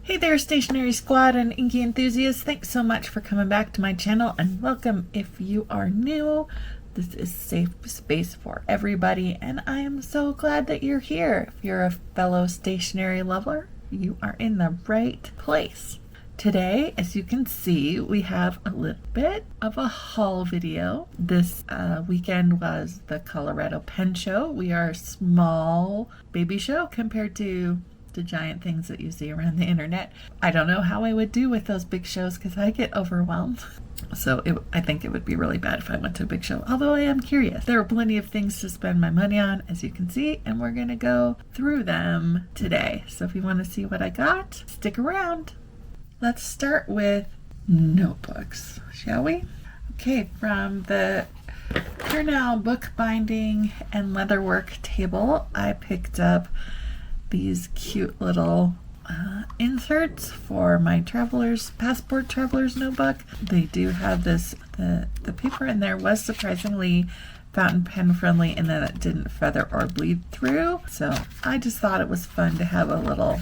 Hey there, Stationery Squad and Inky Enthusiasts. Thanks so much for coming back to my channel, and welcome if you are new. This is safe space for everybody, and I am so glad that you're here. If you're a fellow stationery lover, you are in the right place. Today, as you can see, we have a little bit of a haul video. This weekend was the Colorado Pen Show. We are a small baby show compared to the giant things that you see around the internet. I don't know how I would do with those big shows because I get overwhelmed. So I think it would be really bad if I went to a big show, although I am curious. There are plenty of things to spend my money on, as you can see, and we're going to go through them today. So if you want to see what I got, stick around. Let's start with notebooks, shall we? Okay, from the Purnell bookbinding and leatherwork table, I picked up these cute little inserts for my passport traveler's notebook. They do have this, the paper in there was surprisingly fountain pen friendly in that it didn't feather or bleed through. So I just thought it was fun to have a little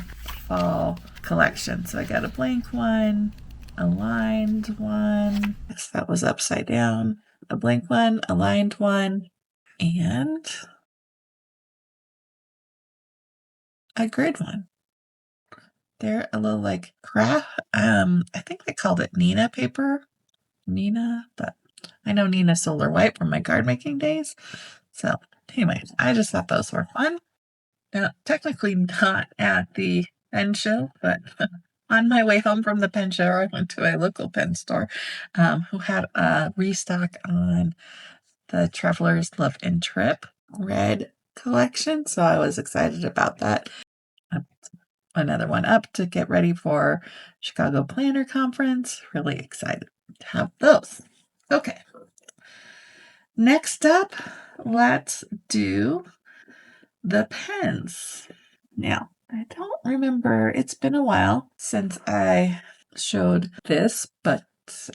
fall collection. So I got a blank one, a lined one. Yes, that was upside down. A blank one, a lined one, and a grid one. They're a little like craft. I think they called it Nina paper. Nina, but I know Nina Solar White from my card making days. So anyways, I just thought those were fun. Now, technically not at the pen show, but on my way home from the pen show, I went to a local pen store who had a restock on the Traveler's Love and Trip red collection. So I was excited about that. Another one up to get ready for Chicago Planner Conference. Really excited to have those. Okay. Next up, let's do the pens. Now, I don't remember, it's been a while since I showed this, but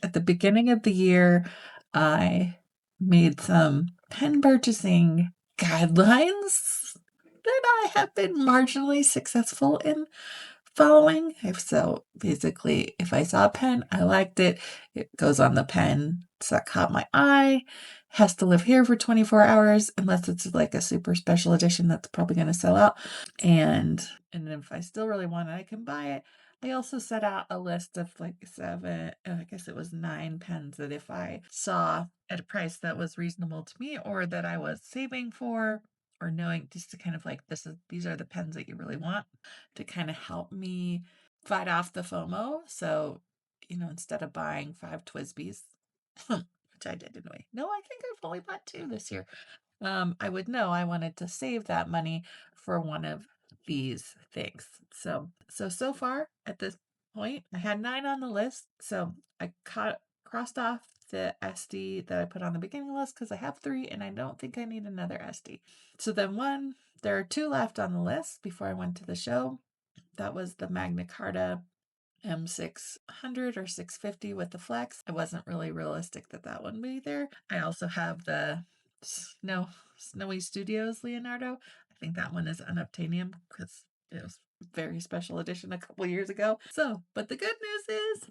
at the beginning of the year, I made some pen purchasing guidelines that I have been marginally successful in following. So basically, if I saw a pen, I liked it, it goes on the pen that caught my eye, has to live here for 24 hours, unless it's like a super special edition that's probably going to sell out. And if I still really want it, I can buy it. I also set out a list of like I guess it was 9 pens that if I saw at a price that was reasonable to me or that I was saving for, or knowing just to kind of like these are the pens that you really want, to kind of help me fight off the FOMO. So, instead of buying 5 Twisbees, which I did anyway. No, I think I've only bought 2 this year. I would know I wanted to save that money for one of these things. So far at this point, I had 9 on the list. So I crossed off the SD that I put on the beginning list because I have 3 and I don't think I need another SD. So then there are 2 left on the list before I went to the show. That was the Magna Carta M600 or 650 with the flex. It wasn't really realistic that one would be there. I also have the Snowy Studios Leonardo. I think that one is unobtainium because it was a very special edition a couple years ago. So, but the good news is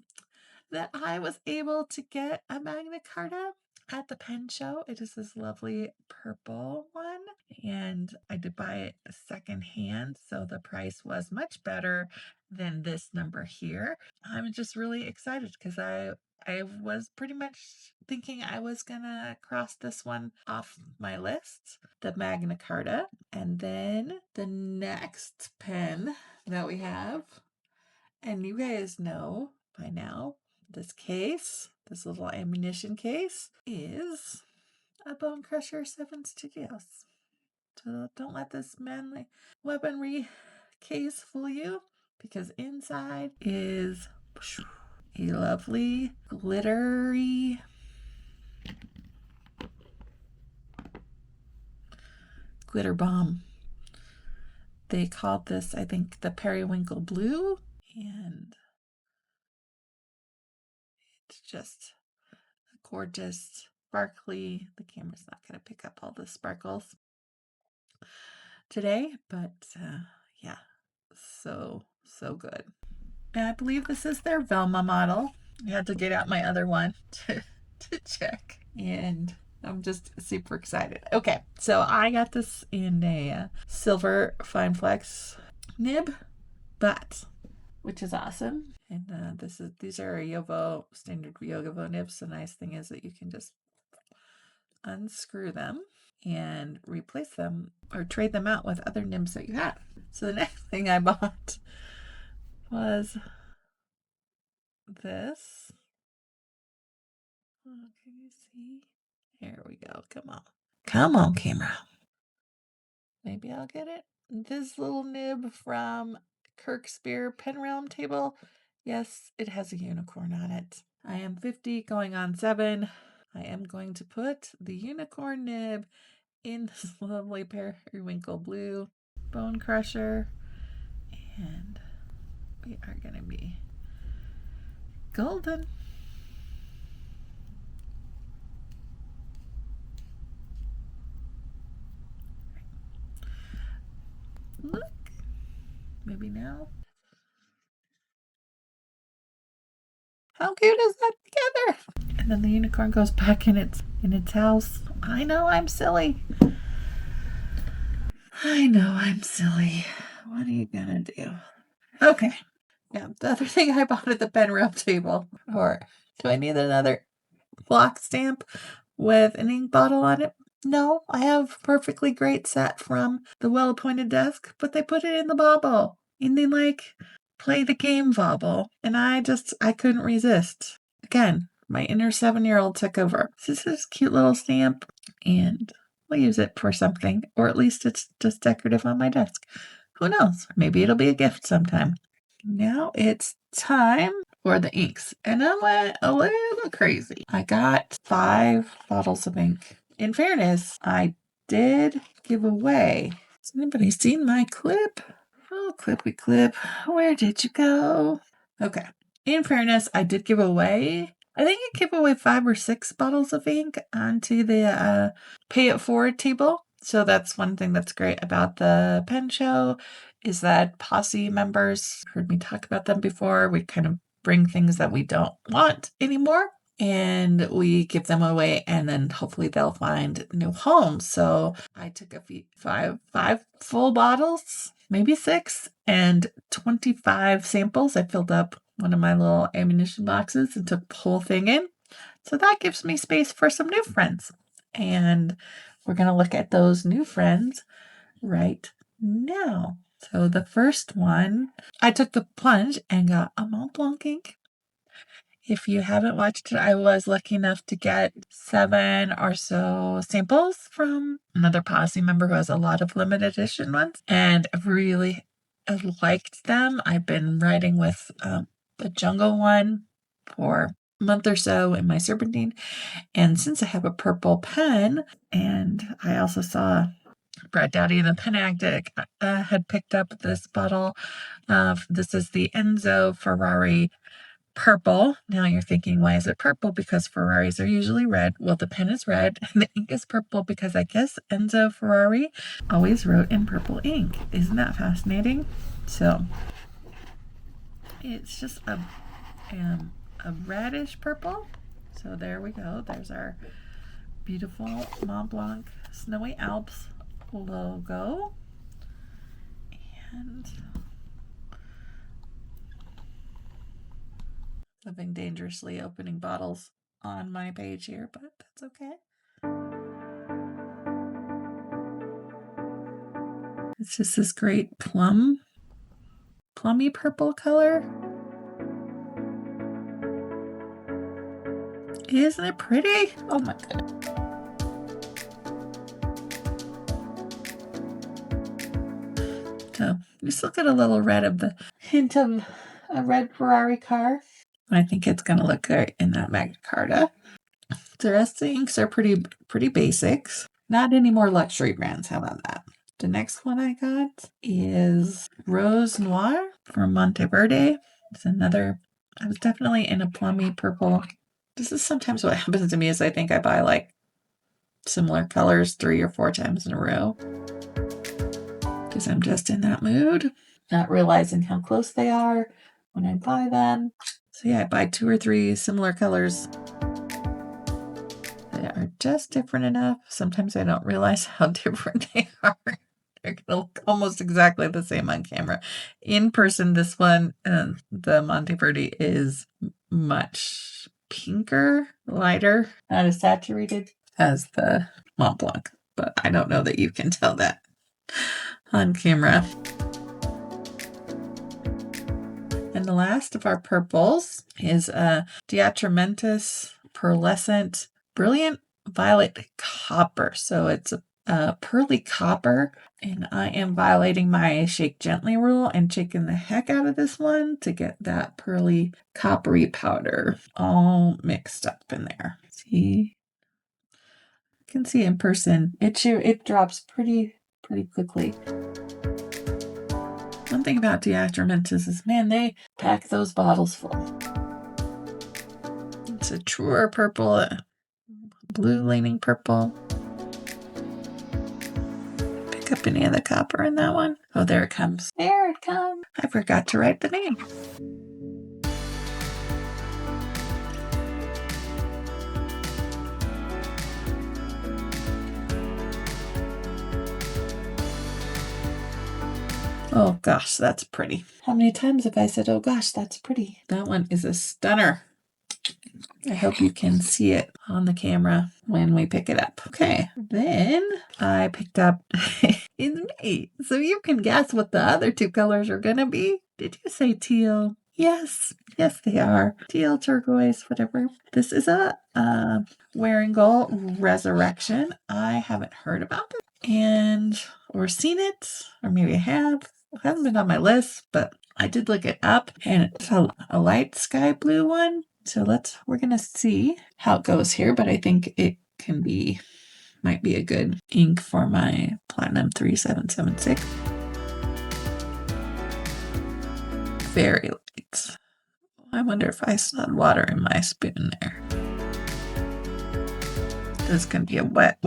that I was able to get a Magna Carta at the pen show. It is this lovely purple one, and I did buy it secondhand, so the price was much better than this number here. I'm just really excited because I was pretty much thinking I was gonna cross this one off my list, the Magna Carta. And then the next pen that we have, and you guys know by now, this little ammunition case, is a Bonecrusher 7 Studios. So don't let this manly weaponry case fool you, because inside is a lovely glittery glitter bomb. They called this, I think, the Periwinkle Blue, and it's just gorgeous, sparkly. The camera's not going to pick up all the sparkles today, but yeah, so good. And I believe this is their Velma model. I had to get out my other one to check. And I'm just super excited. Okay, so I got this in a silver fine flex nib, but which is awesome. And these are Yovo standard Yovo nibs. The nice thing is that you can just unscrew them and replace them or trade them out with other nibs that you have. So the next thing I bought was this. Oh, can you see? Here we go. Come on. Come on, camera. Maybe I'll get it. This little nib from Kirk Speer pen round table. Yes, it has a unicorn on it. I am 50 going on 7. I am going to put the unicorn nib in this lovely Periwinkle Blue Bonecrusher. And we are going to be golden. Look. Maybe now. How cute is that together? And then the unicorn goes back in its house. I know I'm silly. I know I'm silly. What are you gonna do? Okay. Yeah, the other thing I bought at the pen round table. Or do I need another block stamp with an ink bottle on it? No, I have a perfectly great set from the Well-Appointed Desk, but they put it in the bauble. And they play the game bauble. And I couldn't resist. Again, my inner 7-year-old took over. This is a cute little stamp, and I'll use it for something, or at least it's just decorative on my desk. Who knows? Maybe it'll be a gift sometime. Now it's time for the inks, and I went a little crazy. I got 5 bottles of ink. In fairness, I did give away. Has anybody seen my clip? Oh, clippy clip. Where did you go? Okay. In fairness, I did give away, I think I gave away 5 or 6 bottles of ink onto the pay it forward table. So that's one thing that's great about the pen show is that posse members, heard me talk about them before, we kind of bring things that we don't want anymore and we give them away, and then hopefully they'll find new homes. So I took five full bottles, maybe 6, and 25 samples. I filled up one of my little ammunition boxes and took the whole thing in. So that gives me space for some new friends. And we're going to look at those new friends right now. So the first one, I took the plunge and got a Montblanc ink. If you haven't watched it, I was lucky enough to get 7 or so samples from another posse member who has a lot of limited edition ones, and I really liked them. I've been writing with the jungle one for a month or so in my serpentine, and since I have a purple pen, and I also saw Brad Dowdy, the pen addict, had picked up this bottle of, this is the Enzo Ferrari Purple. Now you're thinking, why is it purple? Because Ferraris are usually red. Well, the pen is red and the ink is purple because I guess Enzo Ferrari always wrote in purple ink. Isn't that fascinating? So it's just a reddish purple. So there we go. There's our beautiful Montblanc Snowy Alps logo. And living dangerously, opening bottles on my page here, but that's okay. It's just this great plummy purple color. Isn't it pretty? Oh my god. So you still get a little red of the hint of a red Ferrari car. I think it's going to look good in that Magna Carta. The rest of the inks are pretty basics. Not any more luxury brands. How about that? The next one I got is Rose Noir from Monteverde. It's another, I was definitely in a plummy purple. This is sometimes what happens to me is I think I buy similar colors 3 or 4 times in a row. Because I'm just in that mood. Not realizing how close they are. when I buy them. So yeah, I buy 2 or 3 similar colors. They are just different enough. Sometimes I don't realize how different they are. They're gonna look almost exactly the same on camera. In person, this one, the Monteverde, is much pinker, lighter, not as saturated as the Montblanc. But I don't know that you can tell that on camera. And the last of our purples is a Atramentis Pearlescent Brilliant Violet Copper. So it's a pearly copper, and I am violating my shake gently rule and shaking the heck out of this one to get that pearly coppery powder all mixed up in there. See? You can see in person, it drops pretty quickly. One thing about Atramentis is, man, they pack those bottles full. It's a truer purple, a blue leaning purple. Pick up any of the copper in that one. Oh, there it comes. There it comes. I forgot to write the name. Oh gosh, that's pretty. How many times have I said, oh gosh, that's pretty? That one is a stunner. I hope you can see it on the camera when we pick it up. Okay, then I picked up in May. So you can guess what the other 2 colors are going to be. Did you say teal? Yes, they are. Teal, turquoise, whatever. This is a Wearingeul Resurrection. I haven't heard about it or seen it, or maybe I have. It hasn't been on my list, but I did look it up, and it's a light sky blue one. So we're going to see how it goes here, but I think it might be a good ink for my Platinum 3776. Very light. I wonder if I still had water in my spoon there. This can be a wet.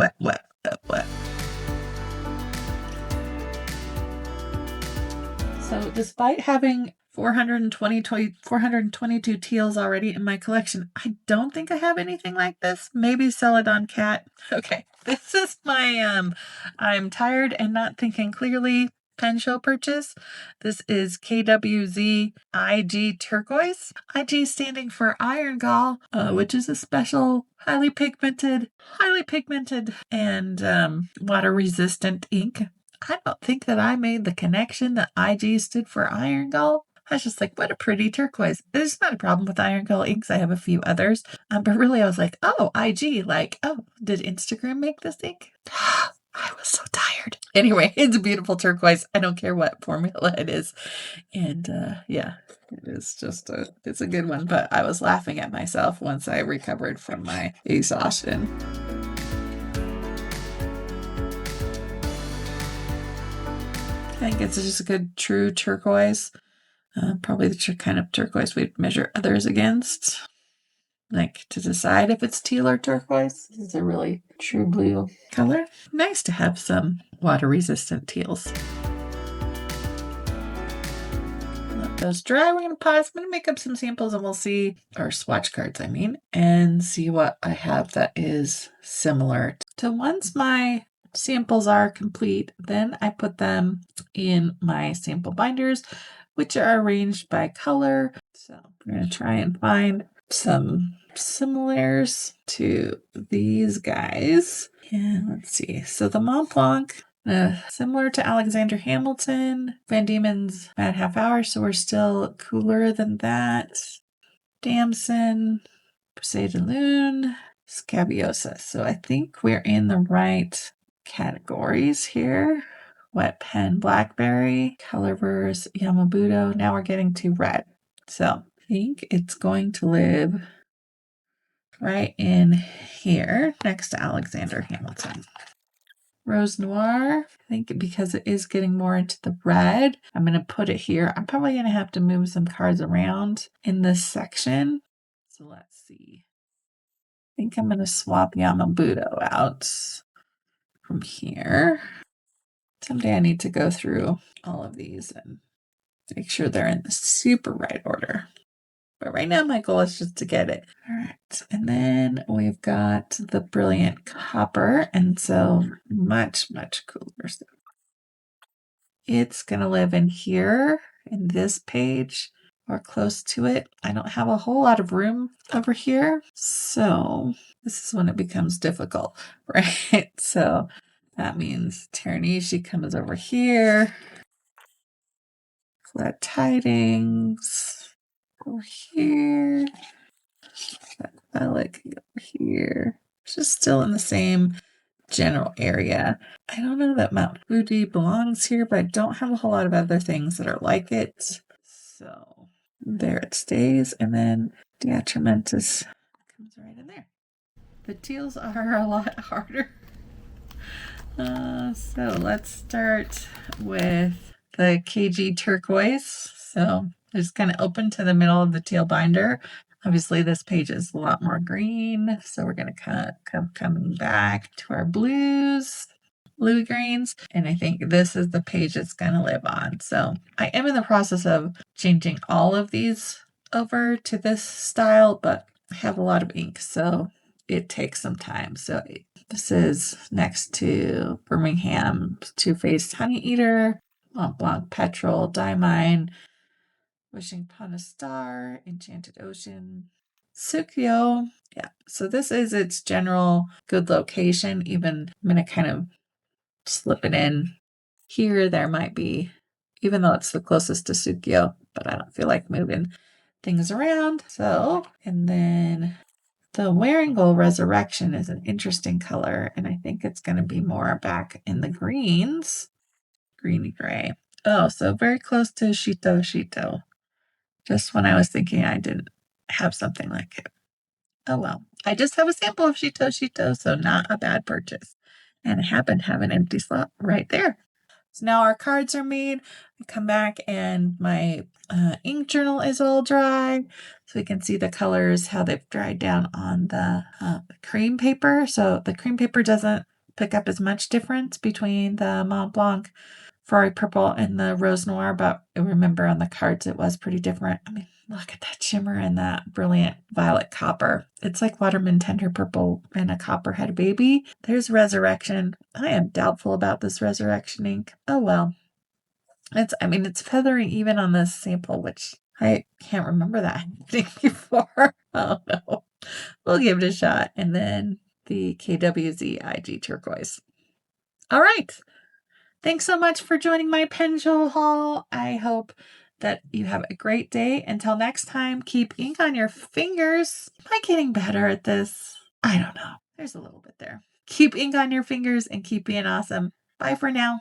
So despite having 422 teals already in my collection, I don't think I have anything like this. Maybe Celadon Cat. Okay, this is my I'm tired and not thinking clearly pen show purchase. This is KWZ IG Turquoise. IG standing for Iron Gall, which is a special highly pigmented and water resistant ink. I don't think that I made the connection that IG stood for Iron Gall. I was just like, what a pretty turquoise. There's not a problem with Iron Gall inks. I have a few others. But really, I was like, oh, IG. Like, oh, did Instagram make this ink? I was so tired. Anyway, it's a beautiful turquoise. I don't care what formula it is. And yeah, it's a good one. But I was laughing at myself once I recovered from my exhaustion. I think it's just a good true turquoise. Probably the kind of turquoise we'd measure others against. Like to decide if it's teal or turquoise. This is a really true blue color. Nice to have some water resistant teals. Let those dry. We're going to pause. I'm going to make up some samples and we'll see, or swatch cards, I mean, and see what I have that is similar. So once my samples are complete, then I put them in my sample binders, which are arranged by color. So I'm going to try and find some similars to these guys. And let's see. So the Montblanc, similar to Alexander Hamilton, Van Diemen's Mad Half Hour, so we're still cooler than that. Damson, Posay de Lune, Scabiosa. So I think we're in the right categories here. Wet Pen Blackberry, Colorverse Yamabudo. Now we're getting to red. So I think it's going to live right in here next to Alexander Hamilton. Rose Noir, I think because it is getting more into the red, I'm going to put it here. I'm probably going to have to move some cards around in this section. So let's see. I think I'm going to swap Yamabudo out from here. Someday I need to go through all of these and Make sure they're in the super right order. But right now my goal is just to get it. All right. And then we've got the Brilliant Copper. And so much, much cooler. So it's going to live in here in this page or close to it. I don't have a whole lot of room over here. So this is when it becomes difficult, right? So that means Taranishi comes over here. Glad Tidings over here. Alec over here. It's just still in the same general area. I don't know that Mount Fuji belongs here, but I don't have a whole lot of other things that are like it. So there it stays. And then the Atramentis comes right in there. The teals are a lot harder. So let's start with the KG Turquoise. So it's kind of open to the middle of the teal binder. Obviously, this page is a lot more green, so we're going to coming back to our blues, blue greens, and I think this is the page it's going to live on. So I am in the process of changing all of these over to this style, but I have a lot of ink, so it takes some time. So this is next to Birmingham's Two-Faced Honey Eater, Montblanc Petrol, Diamine, Wishing Upon a Star, Enchanted Ocean, Tsukio. Yeah, so this is its general good location. Even I'm going to kind of slip it in here. There might be, even though it's the closest to Tsukio, but I don't feel like moving things around. So, and then the Wearingeul Resurrection is an interesting color, and I think it's going to be more back in the greens, greeny gray. Oh, so very close to Shito. Just when I was thinking I didn't have something like it. Oh well. I just have a sample of Shito, so not a bad purchase. And I happen to have an empty slot right there. So now our cards are made. I come back and my ink journal is all dry. So we can see the colors, how they've dried down on the cream paper. So the cream paper doesn't pick up as much difference between the Montblanc Ferrari Purple and the Rose Noir, but I remember on the cards it was pretty different. I mean, look at that shimmer and that brilliant violet copper. It's like Waterman Tender Purple and a copper had a baby. There's Resurrection. I am doubtful about this Resurrection ink. Oh well. It's feathery even on this sample, which I can't remember that happening before. Oh no. We'll give it a shot. And then the KWZ IG Turquoise. All right. Thanks so much for joining my pen show haul. I hope that you have a great day. Until next time, keep ink on your fingers. Am I getting better at this? I don't know. There's a little bit there. Keep ink on your fingers and keep being awesome. Bye for now.